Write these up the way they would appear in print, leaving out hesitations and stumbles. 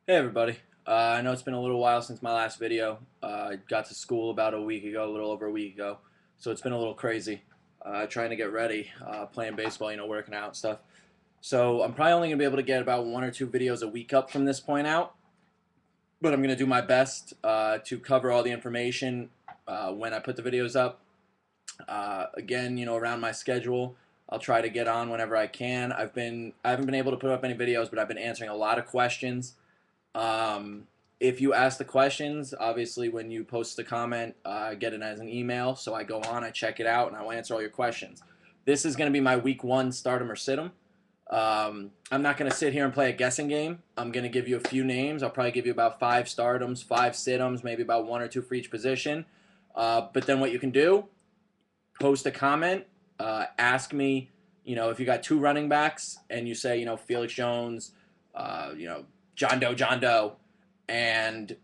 Hey everybody. I know it's been a little while since my last video. I got to school about a week ago, a little over a week ago, so it's been a little crazy. Trying to get ready, playing baseball, working out and stuff. So I'm probably only gonna be able to get about one or two videos a week up from this point out, but I'm gonna do my best to cover all the information when I put the videos up. Again, around my schedule, I'll try to get on whenever I can. I haven't been able to put up any videos, but I've been answering a lot of questions. Um, if you ask the questions, obviously when you post the comment, I get it as an email. So I go on, I check it out, and I'll answer all your questions. This is going to be my week one start 'em or sit 'em. I'm not going to sit here and play a guessing game. I'm going to give you a few names. I'll probably give you about five startums, five sit-ems, maybe about one or two for each position. But then what you can do, post a comment, ask me, if you got two running backs and you say, Felix Jones, John Doe, and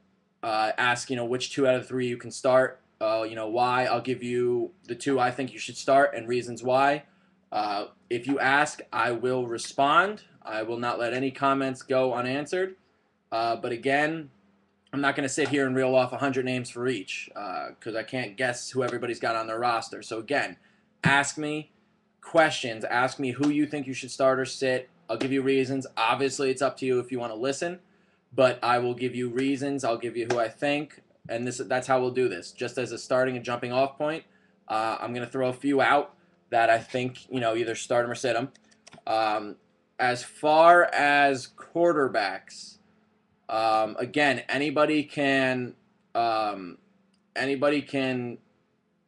ask, which two out of the three you can start. Why. I'll give you the two I think you should start and reasons why. If you ask, I will respond. I will not let any comments go unanswered. But again, I'm not going to sit here and reel off 100 names for each because I can't guess who everybody's got on their roster. So again, ask me questions. Ask me who you think you should start or sit. I'll give you reasons. Obviously, it's up to you if you want to listen, but I will give you reasons. I'll give you who I think, and that's how we'll do this. Just as a starting and jumping off point, I'm going to throw a few out that I think, either start them or sit them. As far as quarterbacks, again, anybody can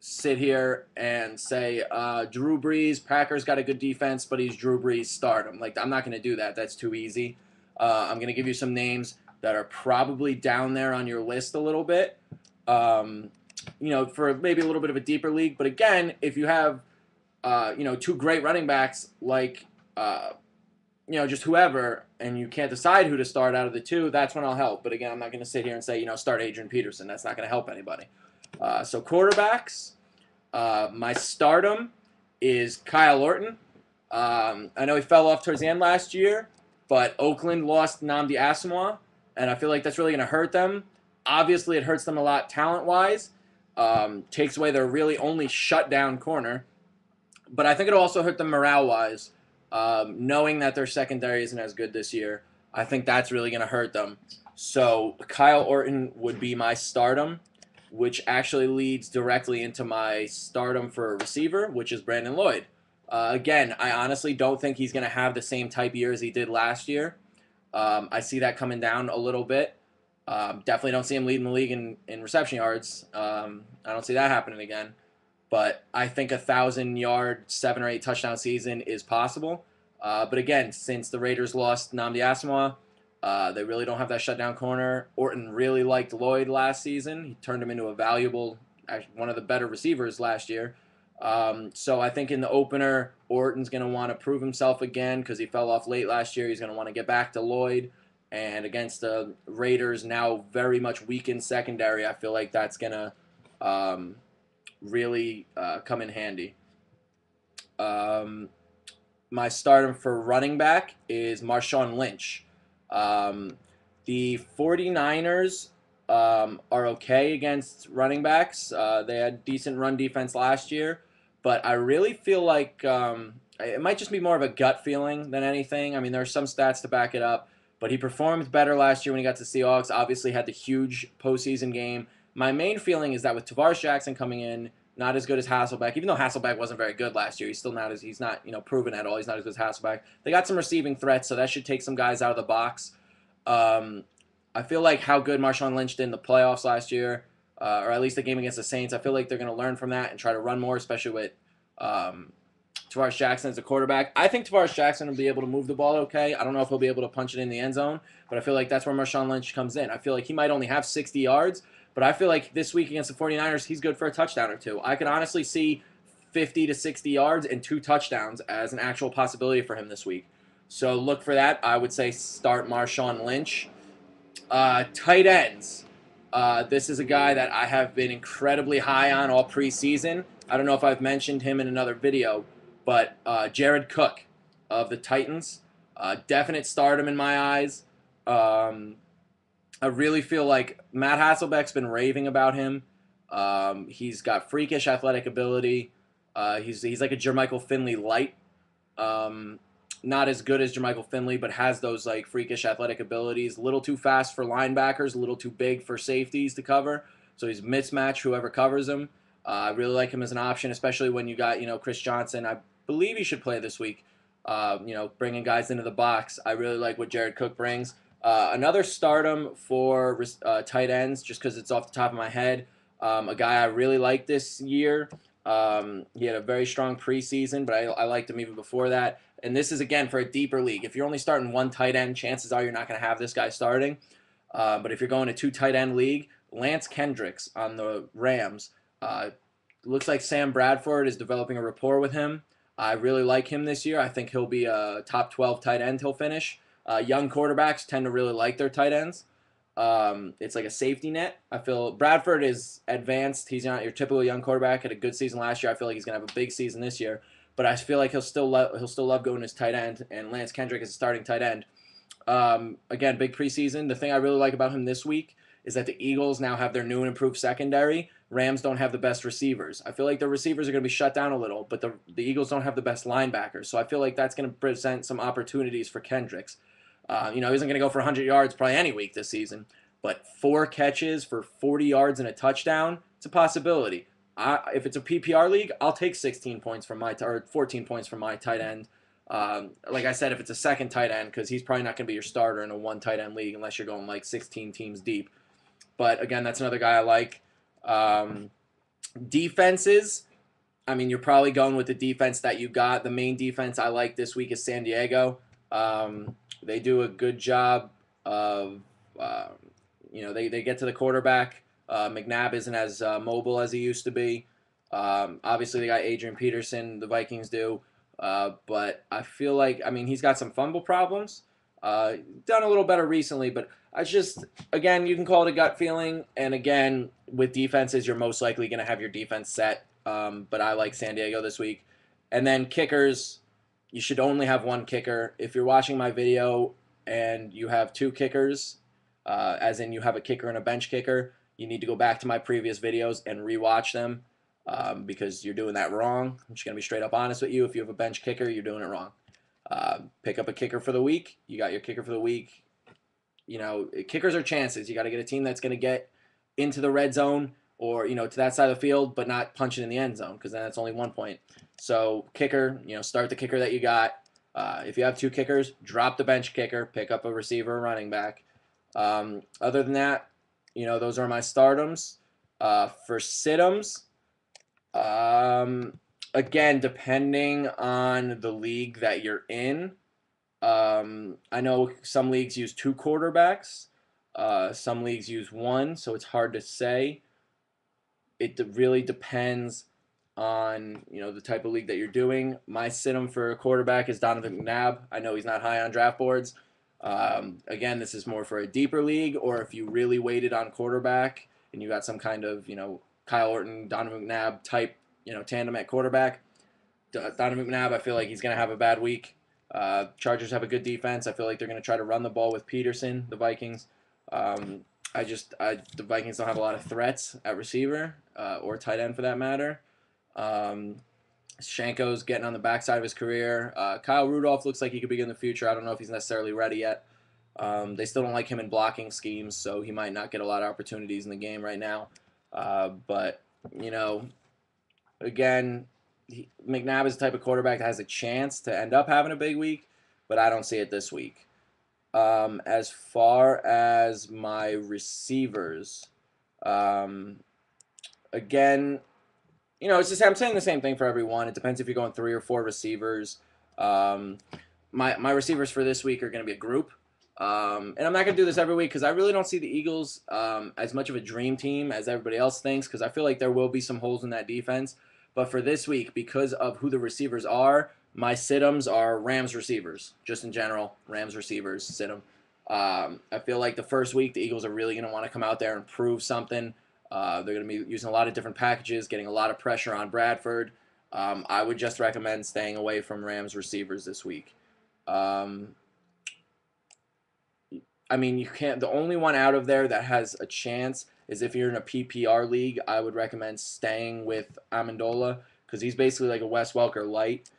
sit here and say Drew Brees, Packers got a good defense, but he's Drew Brees, start him. Like, I'm not going to do that. That's too easy. I'm going to give you some names that are probably down there on your list a little bit, for maybe a little bit of a deeper league. But again, if you have, two great running backs like, just whoever, and you can't decide who to start out of the two, that's when I'll help. But again, I'm not going to sit here and say, start Adrian Peterson. That's not going to help anybody. So quarterbacks, my stardom is Kyle Orton. I know he fell off towards the end last year, but Oakland lost Nnamdi Asomugha, and I feel like that's really going to hurt them. Obviously, it hurts them a lot talent-wise. Takes away their really only shutdown corner. But I think it'll also hurt them morale-wise. Knowing that their secondary isn't as good this year, I think that's really going to hurt them. So Kyle Orton would be my stardom, which actually leads directly into my stardom for a receiver, which is Brandon Lloyd. Again, I honestly don't think he's going to have the same type year as he did last year. I see that coming down a little bit. Definitely don't see him leading the league in reception yards. I don't see that happening again. But I think 1,000-yard, 7 or 8 touchdown season is possible. But again, since the Raiders lost Nnamdi Asomugha, they really don't have that shutdown corner. Orton really liked Lloyd last season. He turned him into a valuable, one of the better receivers last year. So I think in the opener, Orton's going to want to prove himself again because he fell off late last year. He's going to want to get back to Lloyd. And against the Raiders, now very much weakened secondary, I feel like that's going to really come in handy. My stardom for running back is Marshawn Lynch. The 49ers are okay against running backs. They had decent run defense last year, but I really feel like it might just be more of a gut feeling than anything. I mean, there are some stats to back it up, but he performed better last year when he got to Seahawks. Obviously had the huge postseason game. My main feeling is that with Tavares Jackson coming in, not as good as Hasselbeck, even though Hasselbeck wasn't very good last year, he's not proven at all. He's not as good as Hasselbeck. They got some receiving threats, so that should take some guys out of the box. I feel like how good Marshawn Lynch did in the playoffs last year, or at least the game against the Saints, I feel like they're going to learn from that and try to run more, especially with Tavares Jackson as a quarterback. I think Tavares Jackson will be able to move the ball okay. I don't know if he'll be able to punch it in the end zone, but I feel like that's where Marshawn Lynch comes in. I feel like he might only have 60 yards, but I feel like this week against the 49ers, he's good for a touchdown or two. I could honestly see 50 to 60 yards and 2 touchdowns as an actual possibility for him this week. So look for that. I would say start Marshawn Lynch. Tight ends. This is a guy that I have been incredibly high on all preseason. I don't know if I've mentioned him in another video, but Jared Cook of the Titans. Definite stardom in my eyes. I really feel like Matt Hasselbeck's been raving about him. He's got freakish athletic ability. He's like a Jermichael Finley light. Um, Not as good as Jermichael Finley, but has those like freakish athletic abilities. A little too fast for linebackers, a little too big for safeties to cover. So he's mismatched whoever covers him. I really like him as an option, especially when you got Chris Johnson. I believe he should play this week. Bringing guys into the box. I really like what Jared Cook brings. Another stardom for tight ends, just because it's off the top of my head. A guy I really like this year. He had a very strong preseason, but I liked him even before that. And this is, again, for a deeper league. If you're only starting one tight end, chances are you're not going to have this guy starting. But if you're going to two tight end league, Lance Kendricks on the Rams. Looks like Sam Bradford is developing a rapport with him. I really like him this year. I think he'll be a top 12 tight end he'll finish. Young quarterbacks tend to really like their tight ends. It's like a safety net. I feel Bradford is advanced. He's not your typical young quarterback. Had a good season last year. I feel like he's gonna have a big season this year. But I feel like he'll still love going as tight end. And Lance Kendrick is a starting tight end. Again, big preseason. The thing I really like about him this week is that the Eagles now have their new and improved secondary. Rams don't have the best receivers. I feel like the receivers are going to be shut down a little, but the Eagles don't have the best linebackers. So I feel like that's going to present some opportunities for Kendricks. He isn't going to go for 100 yards probably any week this season, but 4 catches for 40 yards and a touchdown, it's a possibility. If it's a PPR league, I'll take 16 points from or 14 points from my tight end. Like I said, if it's a second tight end, because he's probably not going to be your starter in a one tight end league unless you're going like 16 teams deep. But again, that's another guy I like. Um, Defenses, I mean, you're probably going with the defense that you got. The main defense I like this week is San Diego. They do a good job of, they get to the quarterback. McNabb isn't as mobile as he used to be. Obviously, they got Adrian Peterson, the Vikings do. But I feel like, I mean, he's got some fumble problems. Done a little better recently, but again, you can call it a gut feeling. And again, with defenses, you're most likely going to have your defense set. But I like San Diego this week. And then kickers, you should only have one kicker. If you're watching my video and you have 2 kickers, as in you have a kicker and a bench kicker, you need to go back to my previous videos and rewatch them because you're doing that wrong. I'm just going to be straight up honest with you. If you have a bench kicker, you're doing it wrong. Pick up a kicker for the week. You got your kicker for the week. Kickers are chances. You got to get a team that's going to get into the red zone or, to that side of the field, but not punch it in the end zone because then that's only 1 point. So kicker, start the kicker that you got. If you have 2 kickers, drop the bench kicker, pick up a receiver or running back. Other than that, those are my stardoms. For situms, again, depending on the league that you're in, I know some leagues use 2 quarterbacks. Some leagues use 1, so it's hard to say. It really depends on the type of league that you're doing. My situm for a quarterback is Donovan McNabb. I know he's not high on draft boards. Again, this is more for a deeper league, or if you really waited on quarterback and you got some kind of Kyle Orton, Donovan McNabb type tandem at quarterback. Donovan McNabb, I feel like he's going to have a bad week. Chargers have a good defense. I feel like they're going to try to run the ball with Peterson, the Vikings. The Vikings don't have a lot of threats at receiver or tight end for that matter. Shanko's getting on the backside of his career. Kyle Rudolph looks like he could be in the future. I don't know if he's necessarily ready yet. They still don't like him in blocking schemes, so he might not get a lot of opportunities in the game right now. But again, McNabb is the type of quarterback that has a chance to end up having a big week, but I don't see it this week. As far as my receivers, again, it's just I'm saying the same thing for everyone. It depends if you're going 3 or 4 receivers. My receivers for this week are going to be a group. And I'm not going to do this every week because I really don't see the Eagles as much of a dream team as everybody else thinks because I feel like there will be some holes in that defense. But for this week, because of who the receivers are, my situms are Rams receivers. Just in general, Rams receivers, situm. I feel like the first week, the Eagles are really going to want to come out there and prove something. They're going to be using a lot of different packages, getting a lot of pressure on Bradford. I would just recommend staying away from Rams receivers this week. I mean, you can't. The only one out of there that has a chance is if you're in a PPR league. I would recommend staying with Amendola because he's basically like a Wes Welker light.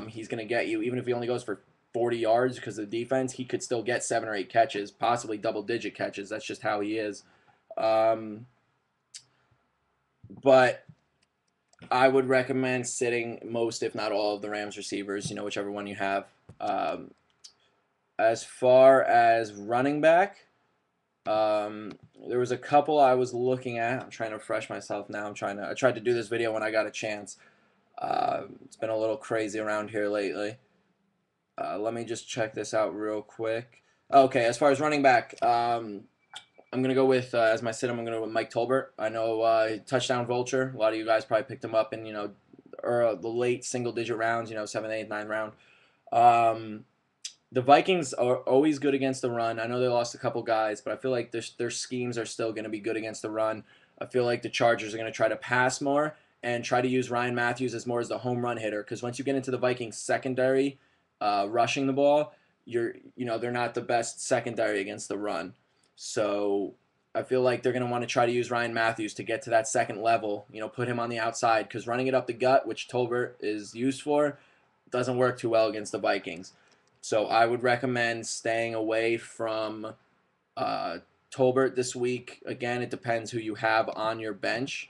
He's gonna get you even if he only goes for 40 yards because of the defense. He could still get 7 or 8 catches, possibly double-digit catches. That's just how he is. Um, but I would recommend sitting most, if not all, of the Rams receivers. Whichever one you have. As far as running back. There was a couple I was looking at. I'm trying to refresh myself now. I tried to do this video when I got a chance. It's been a little crazy around here lately. Let me just check this out real quick. Okay, as far as running back, I'm gonna go with as my sit. I'm gonna go with Mike Tolbert. I know touchdown vulture. A lot of you guys probably picked him up in or the late single-digit rounds. 7th, 8th, 9th round. The Vikings are always good against the run. I know they lost a couple guys, but I feel like their schemes are still going to be good against the run. I feel like the Chargers are going to try to pass more and try to use Ryan Matthews as more as the home run hitter. Because once you get into the Vikings secondary, rushing the ball, they're not the best secondary against the run. So I feel like they're going to want to try to use Ryan Matthews to get to that second level. Put him on the outside because running it up the gut, which Tolbert is used for, doesn't work too well against the Vikings. So I would recommend staying away from Tolbert this week. Again, it depends who you have on your bench.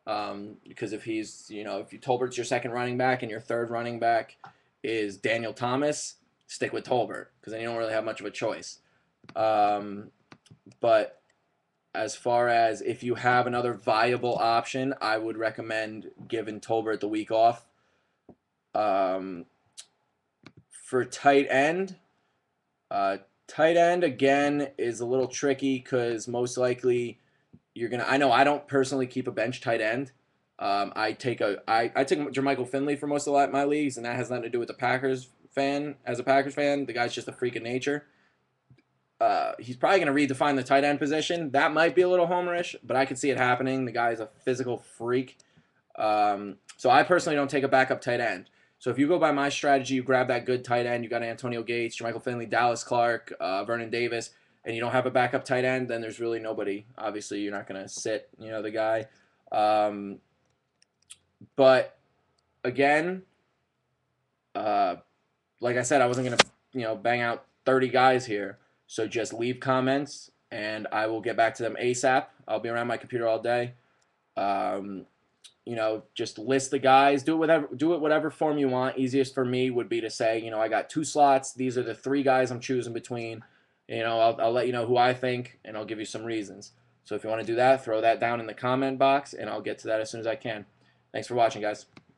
Because if Tolbert's your second running back and your third running back is Daniel Thomas, stick with Tolbert because then you don't really have much of a choice. But as far as if you have another viable option, I would recommend giving Tolbert the week off. For tight end again is a little tricky because most likely I know I don't personally keep a bench tight end. I took Jermichael Finley for most of my leagues, and that has nothing to do with the Packers fan. As a Packers fan, the guy's just a freak of nature. He's probably going to redefine the tight end position. That might be a little homerish, but I could see it happening. The guy's a physical freak. So I personally don't take a backup tight end. So if you go by my strategy, you grab that good tight end. You got Antonio Gates, Jermichael Finley, Dallas Clark, Vernon Davis, and you don't have a backup tight end, then there's really nobody. Obviously, you're not going to sit, the guy. But again, like I said, I wasn't going to, bang out 30 guys here. So just leave comments, and I will get back to them ASAP. I'll be around my computer all day. Just list the guys. Do it whatever form you want. Easiest for me would be to say, I got 2 slots. These are the 3 guys I'm choosing between. I'll let you know who I think, and I'll give you some reasons. So if you want to do that, throw that down in the comment box, and I'll get to that as soon as I can. Thanks for watching, guys.